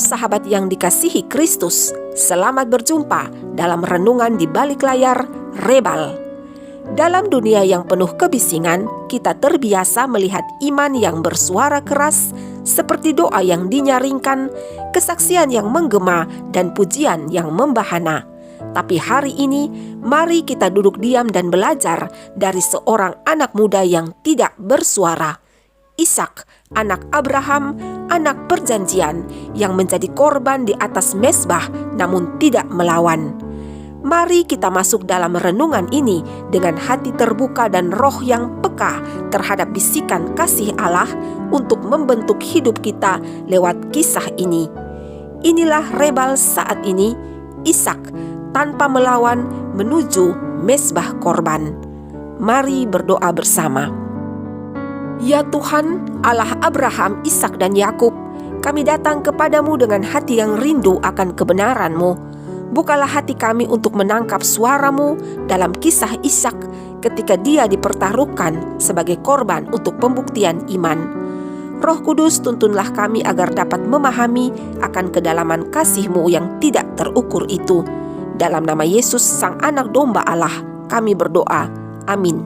sahabat yang dikasihi Kristus, selamat berjumpa dalam renungan di balik layar Rebal. Dalam dunia yang penuh kebisingan, kita terbiasa melihat iman yang bersuara keras, seperti doa yang dinyaringkan, kesaksian yang menggema, dan pujian yang membahana. Tapi hari ini, mari kita duduk diam dan belajar dari seorang anak muda yang tidak bersuara. Ishak, anak Abraham, anak perjanjian yang menjadi korban di atas mezbah namun tidak melawan. Mari kita masuk dalam renungan ini dengan hati terbuka dan roh yang peka terhadap bisikan kasih Allah untuk membentuk hidup kita lewat kisah ini. Inilah Rebal saat ini, Ishak tanpa melawan menuju mezbah korban. Mari berdoa bersama. Ya Tuhan, Allah Abraham, Ishak dan Yakub, kami datang kepadamu dengan hati yang rindu akan kebenaran-Mu. Bukalah hati kami untuk menangkap suara-Mu dalam kisah Ishak ketika dia dipertaruhkan sebagai korban untuk pembuktian iman. Roh Kudus, tuntunlah kami agar dapat memahami akan kedalaman kasih-Mu yang tidak terukur itu. Dalam nama Yesus, Sang Anak Domba Allah, kami berdoa. Amin.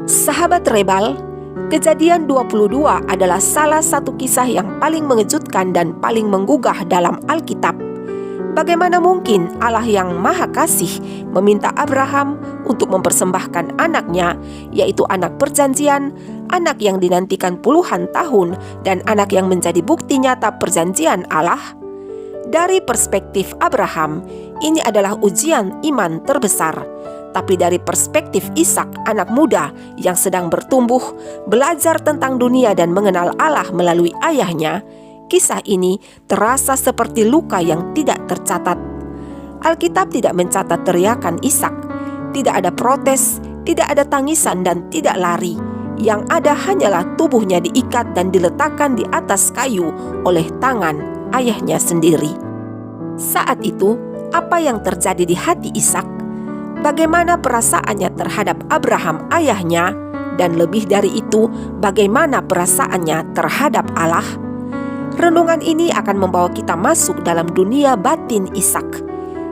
Sahabat Rebal, Kejadian 22 adalah salah satu kisah yang paling mengejutkan dan paling menggugah dalam Alkitab. Bagaimana mungkin Allah yang Maha Kasih meminta Abraham untuk mempersembahkan anaknya, yaitu anak perjanjian, anak yang dinantikan puluhan tahun, dan anak yang menjadi bukti nyata perjanjian Allah? Dari perspektif Abraham, ini adalah ujian iman terbesar. Tapi dari perspektif Ishak, anak muda yang sedang bertumbuh, belajar tentang dunia dan mengenal Allah melalui ayahnya, kisah ini terasa seperti luka yang tidak tercatat. Alkitab tidak mencatat teriakan Ishak, tidak ada protes, tidak ada tangisan dan tidak lari. Yang ada hanyalah tubuhnya diikat dan diletakkan di atas kayu oleh tangan ayahnya sendiri. Saat itu, apa yang terjadi di hati Ishak? Bagaimana perasaannya terhadap Abraham ayahnya, dan lebih dari itu, bagaimana perasaannya terhadap Allah? Renungan ini akan membawa kita masuk dalam dunia batin Ishak.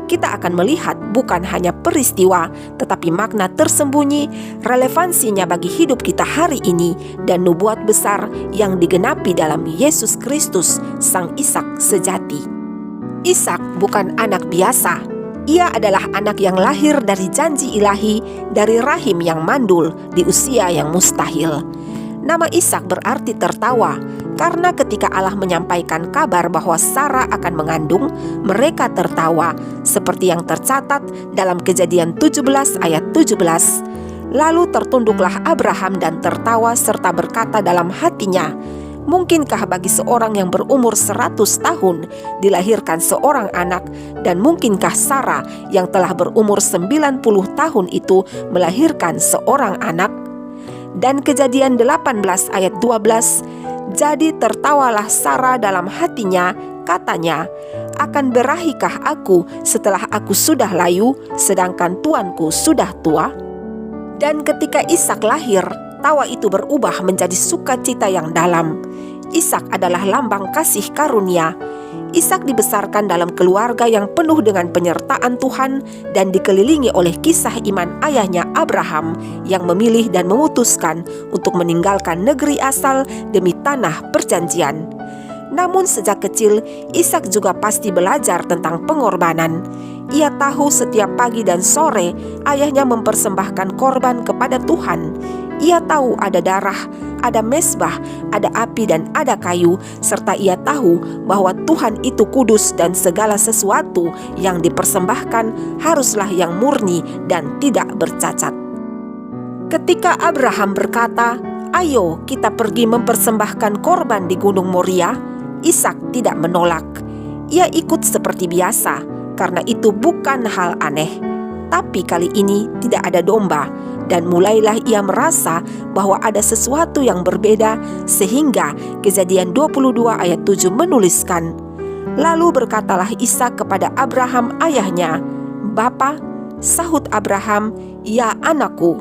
Kita akan melihat bukan hanya peristiwa, tetapi makna tersembunyi, relevansinya bagi hidup kita hari ini, dan nubuat besar yang digenapi dalam Yesus Kristus, Sang Ishak sejati. Ishak bukan anak biasa. Ia adalah anak yang lahir dari janji ilahi, dari rahim yang mandul di usia yang mustahil. Nama Ishak berarti tertawa, karena ketika Allah menyampaikan kabar bahwa Sarah akan mengandung, mereka tertawa, seperti yang tercatat dalam Kejadian 17 ayat 17. Lalu tertunduklah Abraham dan tertawa serta berkata dalam hatinya, mungkinkah bagi seorang yang berumur 100 tahun dilahirkan seorang anak, dan mungkinkah Sarah yang telah berumur 90 tahun itu melahirkan seorang anak? Dan Kejadian 18 ayat 12, jadi tertawalah Sarah dalam hatinya, katanya, akan berahikah aku setelah aku sudah layu, sedangkan tuanku sudah tua? Dan ketika Ishak lahir, tawa itu berubah menjadi sukacita yang dalam. Ishak adalah lambang kasih karunia. Ishak dibesarkan dalam keluarga yang penuh dengan penyertaan Tuhan dan dikelilingi oleh kisah iman ayahnya Abraham yang memilih dan memutuskan untuk meninggalkan negeri asal demi tanah perjanjian. Namun sejak kecil, Ishak juga pasti belajar tentang pengorbanan. Ia tahu setiap pagi dan sore ayahnya mempersembahkan korban kepada Tuhan. Ia tahu ada darah, ada mezbah, ada api dan ada kayu, serta ia tahu bahwa Tuhan itu kudus dan segala sesuatu yang dipersembahkan haruslah yang murni dan tidak bercacat. Ketika Abraham berkata, "Ayo kita pergi mempersembahkan korban di Gunung Moria," Ishak tidak menolak. Ia ikut seperti biasa, karena itu bukan hal aneh. Tapi kali ini tidak ada domba, dan mulailah ia merasa bahwa ada sesuatu yang berbeda, sehingga Kejadian 22 ayat 7 menuliskan, lalu berkatalah Ishak kepada Abraham ayahnya, "Bapa," sahut Abraham, "Ya anakku."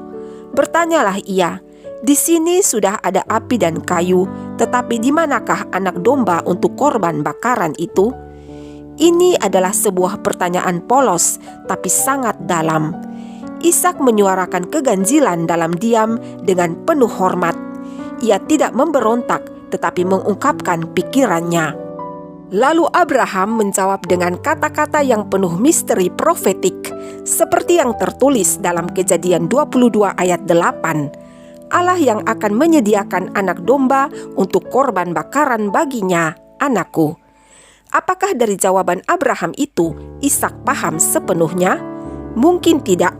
Bertanyalah ia, Di sini sudah ada api dan kayu, tetapi di manakah anak domba untuk korban bakaran itu? Ini adalah sebuah pertanyaan polos, tapi sangat dalam. Ishak menyuarakan keganjilan dalam diam dengan penuh hormat. Ia tidak memberontak, tetapi mengungkapkan pikirannya. Lalu Abraham menjawab dengan kata-kata yang penuh misteri profetik, seperti yang tertulis dalam Kejadian 22 ayat 8. Allah yang akan menyediakan anak domba untuk korban bakaran baginya, anakku. Apakah dari jawaban Abraham itu Ishak paham sepenuhnya? Mungkin tidak.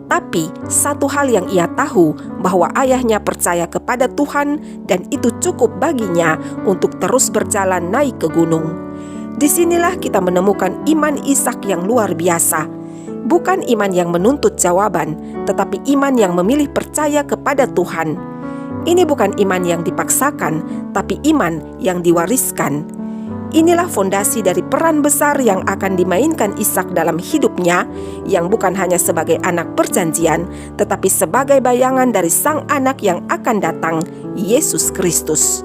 Tapi satu hal yang ia tahu, bahwa ayahnya percaya kepada Tuhan dan itu cukup baginya untuk terus berjalan naik ke gunung. Disinilah kita menemukan iman Ishak yang luar biasa. Bukan iman yang menuntut jawaban, tetapi iman yang memilih percaya kepada Tuhan. Ini bukan iman yang dipaksakan, tapi iman yang diwariskan. Inilah fondasi dari peran besar yang akan dimainkan Ishak dalam hidupnya, yang bukan hanya sebagai anak perjanjian, tetapi sebagai bayangan dari sang anak yang akan datang, Yesus Kristus.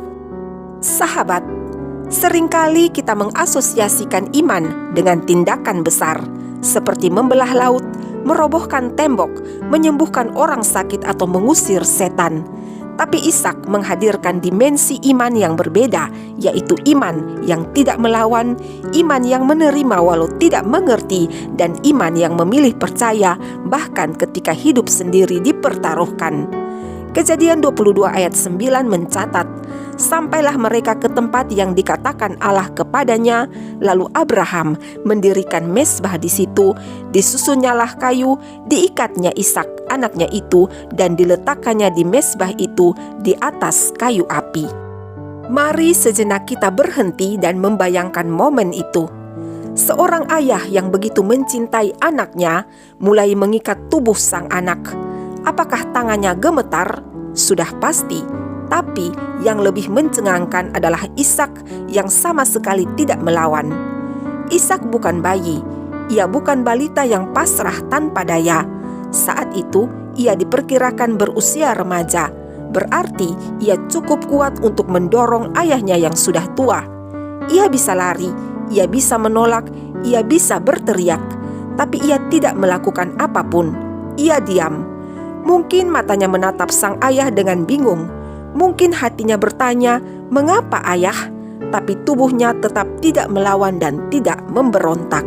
Sahabat, seringkali kita mengasosiasikan iman dengan tindakan besar, seperti membelah laut, merobohkan tembok, menyembuhkan orang sakit atau mengusir setan. Tapi Ishak menghadirkan dimensi iman yang berbeda, yaitu iman yang tidak melawan, iman yang menerima walau tidak mengerti, dan iman yang memilih percaya bahkan ketika hidup sendiri dipertaruhkan. Kejadian 22 ayat 9 mencatat, sampailah mereka ke tempat yang dikatakan Allah kepadanya, lalu Abraham mendirikan mezbah di situ, disusunnyalah kayu, diikatnya Ishak anaknya itu, dan diletakkannya di mezbah itu di atas kayu api. Mari sejenak kita berhenti dan membayangkan momen itu. Seorang ayah yang begitu mencintai anaknya mulai mengikat tubuh sang anak. Apakah tangannya gemetar? Sudah pasti. Tapi yang lebih mencengangkan adalah Ishak yang sama sekali tidak melawan. Ishak bukan bayi, ia bukan balita yang pasrah tanpa daya. Saat itu ia diperkirakan berusia remaja, berarti ia cukup kuat untuk mendorong ayahnya yang sudah tua. Ia bisa lari, ia bisa menolak, ia bisa berteriak, tapi ia tidak melakukan apapun. Ia diam. Mungkin matanya menatap sang ayah dengan bingung. Mungkin hatinya bertanya, "Mengapa ayah?" Tapi tubuhnya tetap tidak melawan dan tidak memberontak.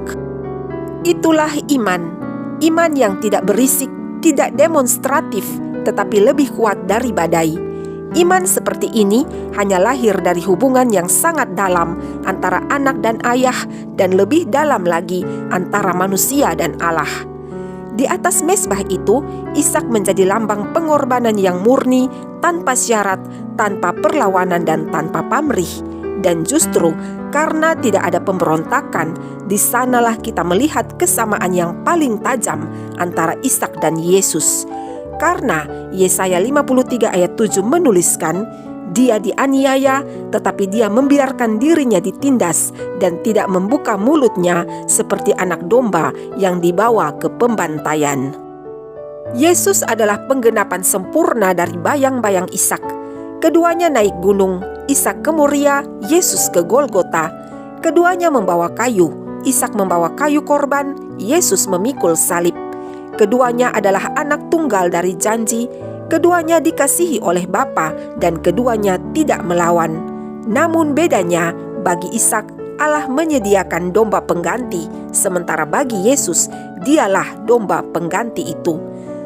Itulah iman. Iman yang tidak berisik, tidak demonstratif, tetapi lebih kuat dari badai. Iman seperti ini hanya lahir dari hubungan yang sangat dalam antara anak dan ayah, dan lebih dalam lagi antara manusia dan Allah. Di atas mezbah itu, Ishak menjadi lambang pengorbanan yang murni, tanpa syarat, tanpa perlawanan, dan tanpa pamrih. Dan justru karena tidak ada pemberontakan, di sanalah kita melihat kesamaan yang paling tajam antara Ishak dan Yesus. Karena Yesaya 53 ayat 7 menuliskan, dia dianiaya, tetapi dia membiarkan dirinya ditindas dan tidak membuka mulutnya seperti anak domba yang dibawa ke pembantaian. Yesus adalah penggenapan sempurna dari bayang-bayang Ishak. Keduanya naik gunung, Ishak ke Moria, Yesus ke Golgota. Keduanya membawa kayu, Ishak membawa kayu korban, Yesus memikul salib. Keduanya adalah anak tunggal dari janji. Keduanya dikasihi oleh Bapa dan keduanya tidak melawan. Namun bedanya, bagi Ishak Allah menyediakan domba pengganti, sementara bagi Yesus dialah domba pengganti itu.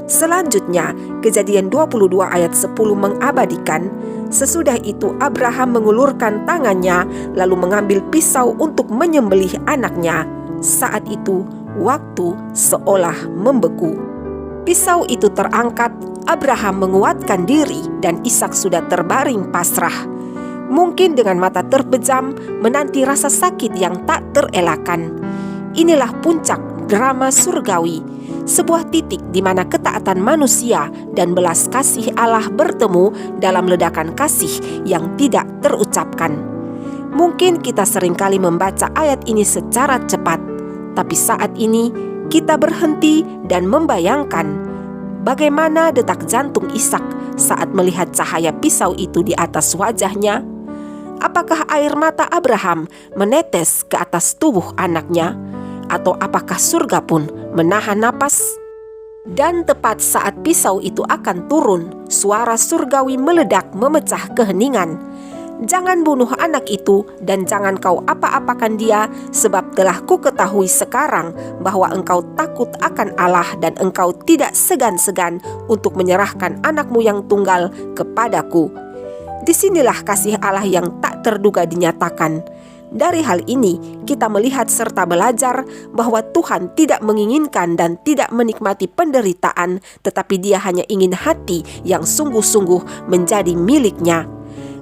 Selanjutnya, Kejadian 22 ayat 10 mengabadikan, sesudah itu Abraham mengulurkan tangannya lalu mengambil pisau untuk menyembelih anaknya. Saat itu waktu seolah membeku. Pisau itu terangkat, Abraham menguatkan diri dan Ishak sudah terbaring pasrah. Mungkin dengan mata terpejam menanti rasa sakit yang tak terelakkan. Inilah puncak drama surgawi, sebuah titik di mana ketaatan manusia dan belas kasih Allah bertemu dalam ledakan kasih yang tidak terucapkan. Mungkin kita seringkali membaca ayat ini secara cepat, tapi saat ini kita berhenti dan membayangkan bagaimana detak jantung Ishak saat melihat cahaya pisau itu di atas wajahnya? Apakah air mata Abraham menetes ke atas tubuh anaknya? Atau apakah surga pun menahan napas? Dan tepat saat pisau itu akan turun, suara surgawi meledak memecah keheningan. Jangan bunuh anak itu dan jangan kau apa-apakan dia, sebab telah kuketahui sekarang bahwa engkau takut akan Allah dan engkau tidak segan-segan untuk menyerahkan anakmu yang tunggal kepadaku. Disinilah kasih Allah yang tak terduga dinyatakan. Dari hal ini, kita melihat serta belajar bahwa Tuhan tidak menginginkan dan tidak menikmati penderitaan, tetapi Dia hanya ingin hati yang sungguh-sungguh menjadi miliknya.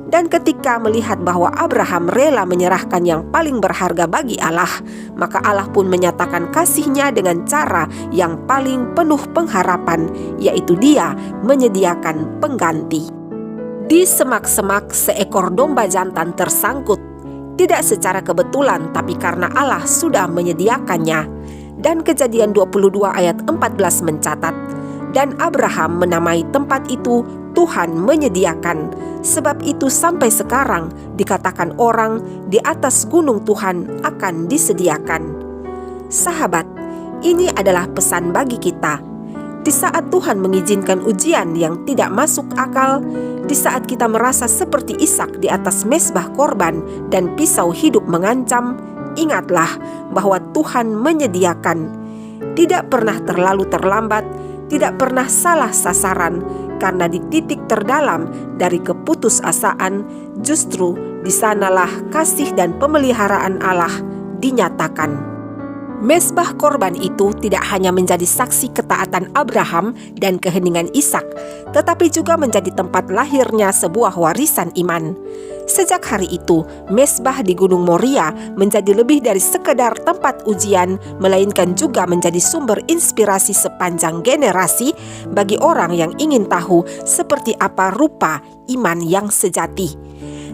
Dan ketika melihat bahwa Abraham rela menyerahkan yang paling berharga bagi Allah, maka Allah pun menyatakan kasih-Nya dengan cara yang paling penuh pengharapan, yaitu Dia menyediakan pengganti. Di semak-semak seekor domba jantan tersangkut, tidak secara kebetulan tapi karena Allah sudah menyediakannya. Dan Kejadian 22 ayat 14 mencatat, dan Abraham menamai tempat itu Tuhan menyediakan. Sebab itu sampai sekarang dikatakan orang di atas gunung Tuhan akan disediakan. Sahabat, ini adalah pesan bagi kita. Di saat Tuhan mengizinkan ujian yang tidak masuk akal, di saat kita merasa seperti Ishak di atas mezbah korban dan pisau hidup mengancam, ingatlah bahwa Tuhan menyediakan. Tidak pernah terlalu terlambat, tidak pernah salah sasaran, karena di titik terdalam dari keputusasaan, justru di sanalah kasih dan pemeliharaan Allah dinyatakan. Mezbah korban itu tidak hanya menjadi saksi ketaatan Abraham dan keheningan Ishak, tetapi juga menjadi tempat lahirnya sebuah warisan iman. Sejak hari itu, mezbah di Gunung Moria menjadi lebih dari sekedar tempat ujian, melainkan juga menjadi sumber inspirasi sepanjang generasi bagi orang yang ingin tahu seperti apa rupa iman yang sejati.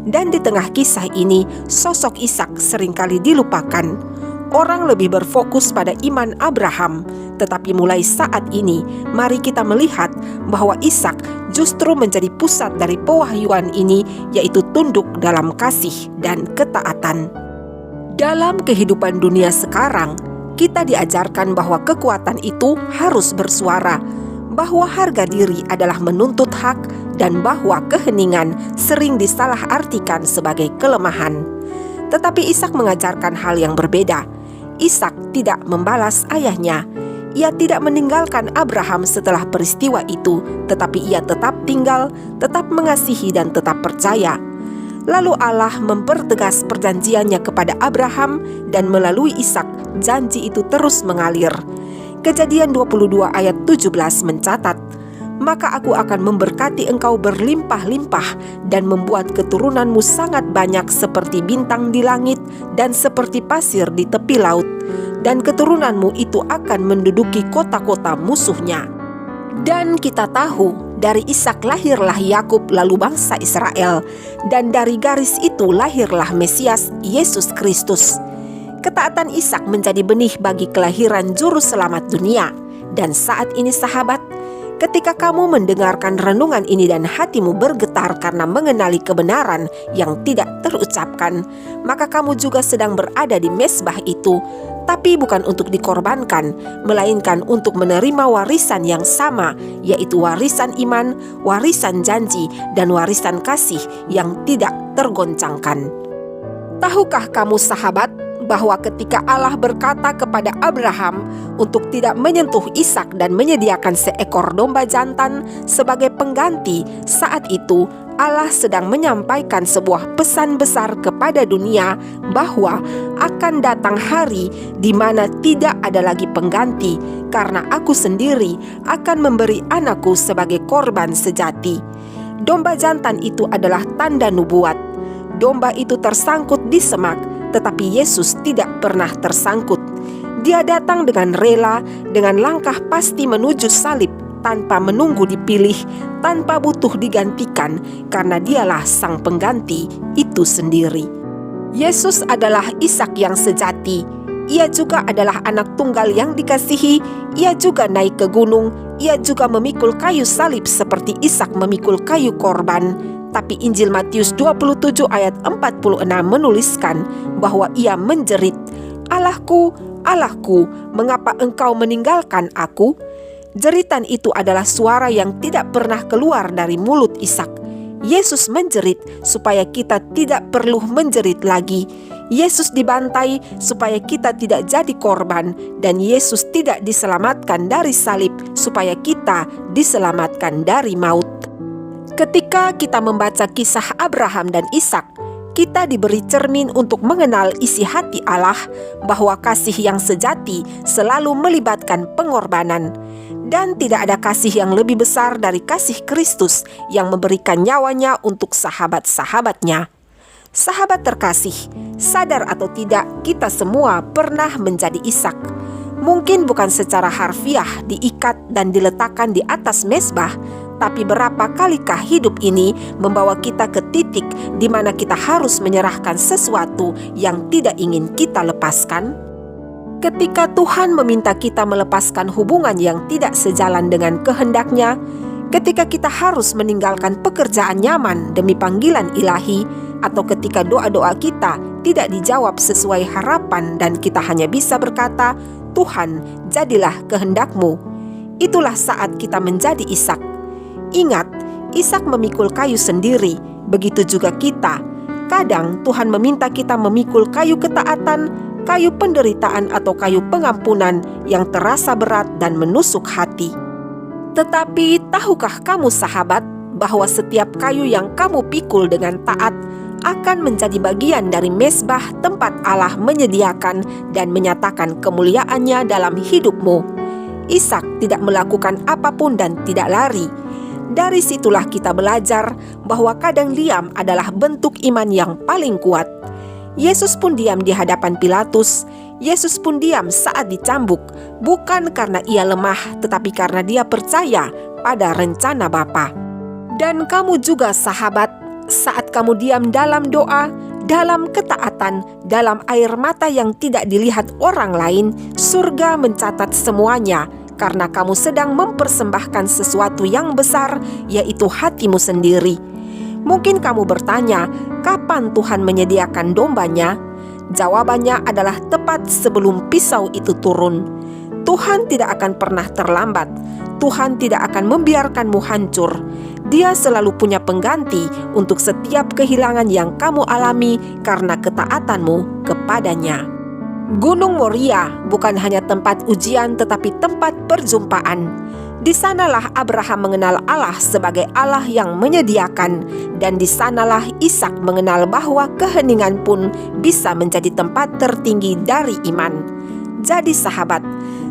Dan di tengah kisah ini, sosok Ishak seringkali dilupakan. Orang lebih berfokus pada iman Abraham, tetapi mulai saat ini, mari kita melihat bahwa Ishak justru menjadi pusat dari pewahyuan ini, yaitu tunduk dalam kasih dan ketaatan. Dalam kehidupan dunia sekarang, kita diajarkan bahwa kekuatan itu harus bersuara, bahwa harga diri adalah menuntut hak, dan bahwa keheningan sering disalahartikan sebagai kelemahan. Tetapi Ishak mengajarkan hal yang berbeda. Ishak tidak membalas ayahnya. Ia tidak meninggalkan Abraham setelah peristiwa itu, tetapi ia tetap tinggal, tetap mengasihi dan tetap percaya. Lalu Allah mempertegas perjanjiannya kepada Abraham dan melalui Ishak janji itu terus mengalir. Kejadian 22 ayat 17 mencatat, maka aku akan memberkati engkau berlimpah-limpah dan membuat keturunanmu sangat banyak seperti bintang di langit dan seperti pasir di tepi laut. Dan keturunanmu itu akan menduduki kota-kota musuhnya. Dan kita tahu dari Ishak lahirlah Yakub lalu bangsa Israel, dan dari garis itu lahirlah Mesias Yesus Kristus. Ketaatan Ishak menjadi benih bagi kelahiran juru selamat dunia. Dan saat ini sahabat, ketika kamu mendengarkan renungan ini dan hatimu bergetar karena mengenali kebenaran yang tidak terucapkan, maka kamu juga sedang berada di mezbah itu, tapi bukan untuk dikorbankan, melainkan untuk menerima warisan yang sama, yaitu warisan iman, warisan janji, dan warisan kasih yang tidak tergoncangkan. Tahukah kamu sahabat, bahwa ketika Allah berkata kepada Abraham untuk tidak menyentuh Ishak dan menyediakan seekor domba jantan sebagai pengganti, saat itu Allah sedang menyampaikan sebuah pesan besar kepada dunia bahwa akan datang hari di mana tidak ada lagi pengganti, karena aku sendiri akan memberi anakku sebagai korban sejati. Domba jantan itu adalah tanda nubuat. Domba itu tersangkut di semak, tetapi Yesus tidak pernah tersangkut. Dia datang dengan rela, dengan langkah pasti menuju salib, tanpa menunggu dipilih, tanpa butuh digantikan, karena dialah sang pengganti itu sendiri. Yesus adalah Ishak yang sejati. Ia juga adalah anak tunggal yang dikasihi. Ia juga naik ke gunung. Ia juga memikul kayu salib seperti Ishak memikul kayu korban. Tapi Injil Matius 27 ayat 46 menuliskan bahwa ia menjerit, "Allahku, Allahku, mengapa engkau meninggalkan aku?" Jeritan itu adalah suara yang tidak pernah keluar dari mulut Ishak. Yesus menjerit supaya kita tidak perlu menjerit lagi. Yesus dibantai supaya kita tidak jadi korban, dan Yesus tidak diselamatkan dari salib supaya kita diselamatkan dari maut. Ketika kita membaca kisah Abraham dan Ishak, kita diberi cermin untuk mengenal isi hati Allah, bahwa kasih yang sejati selalu melibatkan pengorbanan. Dan tidak ada kasih yang lebih besar dari kasih Kristus yang memberikan nyawanya untuk sahabat-sahabatnya. Sahabat terkasih, sadar atau tidak, kita semua pernah menjadi Ishak. Mungkin bukan secara harfiah diikat dan diletakkan di atas mezbah, tapi berapa kalikah hidup ini membawa kita ke titik di mana kita harus menyerahkan sesuatu yang tidak ingin kita lepaskan? Ketika Tuhan meminta kita melepaskan hubungan yang tidak sejalan dengan kehendak-Nya, ketika kita harus meninggalkan pekerjaan nyaman demi panggilan ilahi, atau ketika doa-doa kita tidak dijawab sesuai harapan dan kita hanya bisa berkata, "Tuhan, jadilah kehendak-Mu." Itulah saat kita menjadi Ishak. Ingat, Ishak memikul kayu sendiri, begitu juga kita. Kadang Tuhan meminta kita memikul kayu ketaatan, kayu penderitaan atau kayu pengampunan yang terasa berat dan menusuk hati. Tetapi tahukah kamu sahabat, bahwa setiap kayu yang kamu pikul dengan taat akan menjadi bagian dari mezbah tempat Allah menyediakan dan menyatakan kemuliaannya dalam hidupmu. Ishak tidak melakukan apapun dan tidak lari. Dari situlah kita belajar bahwa kadang diam adalah bentuk iman yang paling kuat. Yesus pun diam di hadapan Pilatus. Yesus pun diam saat dicambuk, bukan karena ia lemah, tetapi karena dia percaya pada rencana Bapa. Dan kamu juga sahabat, saat kamu diam dalam doa, dalam ketaatan, dalam air mata yang tidak dilihat orang lain, surga mencatat semuanya, karena kamu sedang mempersembahkan sesuatu yang besar, yaitu hatimu sendiri. Mungkin kamu bertanya, kapan Tuhan menyediakan dombanya? Jawabannya adalah tepat sebelum pisau itu turun. Tuhan tidak akan pernah terlambat. Tuhan tidak akan membiarkanmu hancur. Dia selalu punya pengganti untuk setiap kehilangan yang kamu alami karena ketaatanmu kepadanya. Gunung Moria bukan hanya tempat ujian tetapi tempat perjumpaan. Di sanalah Abraham mengenal Allah sebagai Allah yang menyediakan, dan di sanalah Ishak mengenal bahwa keheningan pun bisa menjadi tempat tertinggi dari iman. Jadi sahabat,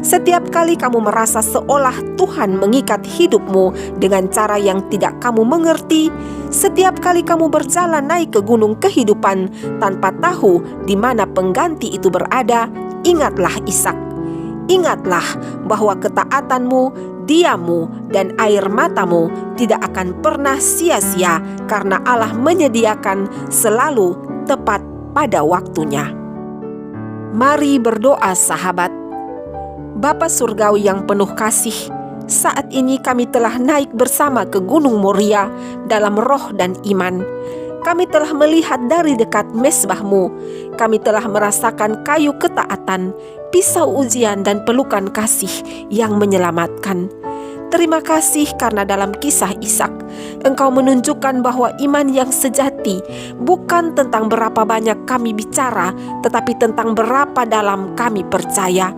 setiap kali kamu merasa seolah Tuhan mengikat hidupmu dengan cara yang tidak kamu mengerti, setiap kali kamu berjalan naik ke gunung kehidupan tanpa tahu di mana pengganti itu berada, ingatlah Ishak. Ingatlah bahwa ketaatanmu, diammu, dan air matamu tidak akan pernah sia-sia karena Allah menyediakan selalu tepat pada waktunya. Mari berdoa sahabat. Bapa Surgawi yang penuh kasih, saat ini kami telah naik bersama ke Gunung Moria dalam roh dan iman. Kami telah melihat dari dekat mezbah-Mu. Kami telah merasakan kayu ketaatan, pisau ujian dan pelukan kasih yang menyelamatkan. Terima kasih karena dalam kisah Ishak, Engkau menunjukkan bahwa iman yang sejati bukan tentang berapa banyak kami bicara, tetapi tentang berapa dalam kami percaya.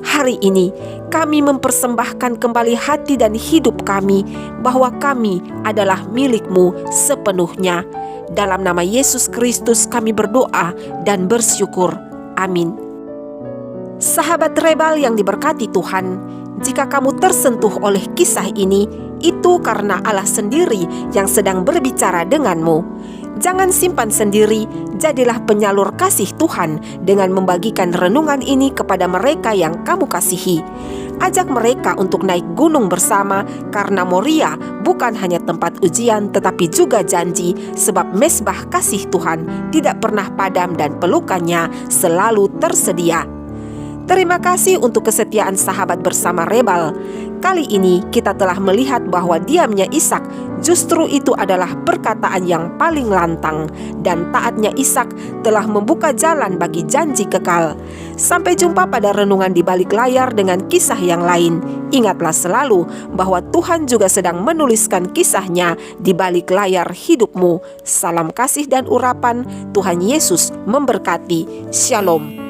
Hari ini kami mempersembahkan kembali hati dan hidup kami bahwa kami adalah milik-Mu sepenuhnya. Dalam nama Yesus Kristus kami berdoa dan bersyukur. Amin. Sahabat Rebal yang diberkati Tuhan, jika kamu tersentuh oleh kisah ini, itu karena Allah sendiri yang sedang berbicara denganmu. Jangan simpan sendiri, jadilah penyalur kasih Tuhan dengan membagikan renungan ini kepada mereka yang kamu kasihi. Ajak mereka untuk naik gunung bersama, karena Moria bukan hanya tempat ujian tetapi juga janji, sebab mezbah kasih Tuhan tidak pernah padam dan pelukannya selalu tersedia. Terima kasih untuk kesetiaan sahabat bersama Rebal. Kali ini kita telah melihat bahwa diamnya Ishak justru itu adalah perkataan yang paling lantang, dan taatnya Ishak telah membuka jalan bagi janji kekal. Sampai jumpa pada renungan di balik layar dengan kisah yang lain. Ingatlah selalu bahwa Tuhan juga sedang menuliskan kisahnya di balik layar hidupmu. Salam kasih dan urapan, Tuhan Yesus memberkati. Shalom.